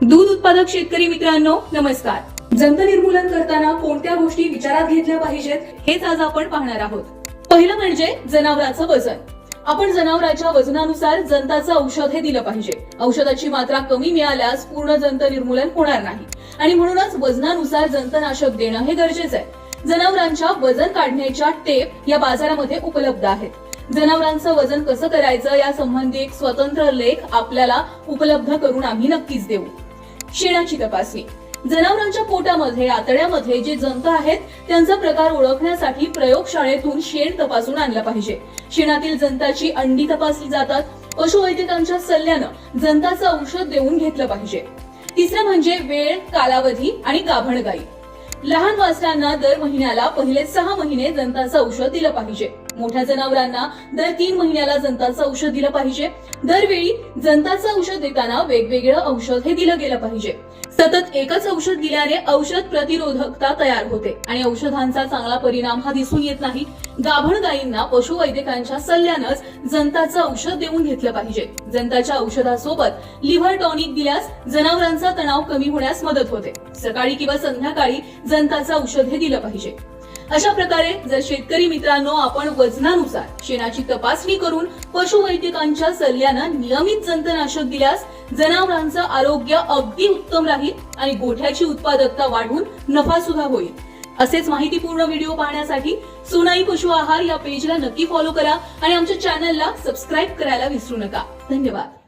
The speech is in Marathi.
दूध उत्पादक शेतकरी मित्रांनो नमस्कार। जंत निर्मूलन करताना कोणत्या गोष्टी विचारात घेतल्या पाहिजेत हेच आज आपण पाहणार आहोत। पहिलं म्हणजे जनावरांचं वजन। आपण जनावरांच्या वजनानुसार जंताचं औषध हे दिलं पाहिजे। औषधाची मात्रा कमी मिळाल्यास पूर्ण जंत निर्मूलन होणार नाही आणि म्हणूनच वजनानुसार जंतनाशक देणं हे गरजेचं आहे। जनावरांच्या वजन काढण्याच्या टेप या बाजारामध्ये उपलब्ध आहेत। जनावरांचं वजन कसं करायचं या संबंधी एक स्वतंत्र लेख आपल्याला उपलब्ध करून आम्ही नक्कीच देऊ। शेणाची तपासणी। जनावरांच्या पोटामध्ये आतड्यामध्ये जे जंत आहेत त्यांचा प्रकार ओळखण्यासाठी प्रयोगशाळेतून शेण तपासून आणलं पाहिजे। शेणातील जंताची अंडी तपासली जातात। पशुवैद्यकांच्या सल्ल्यानं जंताचं औषध देऊन घेतलं पाहिजे। तिसरं म्हणजे वेळ, कालावधी आणि गाभण गाई। लहान वासरांना दर महिन्याला पहिले 6 महिने जंताचं औषध दिलं पाहिजे। मोठ्या जनावरांना दर 3 महिन्याला जंताचं औषध दिलं पाहिजे। दरवेळी जंताचं औषध देताना वेगवेगळं औषध हे दिलं गेलं पाहिजे। सतत एकच औषध दिल्याने औषध प्रतिरोधकता तयार होते आणि औषधांचा चांगला परिणाम हा दिसून येत नाही। गाभण गायींना पशुवैद्यकांच्या सल्ल्यानंच जंताचं औषध देऊन घेतलं पाहिजे। जंताच्या औषधासोबत लिव्हर टॉनिक दिल्यास जनावरांचा तणाव कमी होण्यास मदत होते। सकाळी किंवा संध्याकाळी जंताचं औषध हे दिलं पाहिजे। अशा प्रकारे जर शेतकरी मित्रांनो आपण वजनानुसार शेणाची तपासणी करून पशुवैद्यकांच्या सल्ल्यानं नियमित जंतनाशक दिल्यास जनावरांचं आरोग्य अगदी उत्तम राहील आणि गोठ्याची उत्पादकता वाढून नफा सुद्धा होईल। असेच माहितीपूर्ण व्हिडिओ पाहण्यासाठी सोनाई पशु आहार या पेजला नक्की फॉलो करा आणि आमच्या चॅनलला सबस्क्राईब करायला विसरू नका। धन्यवाद।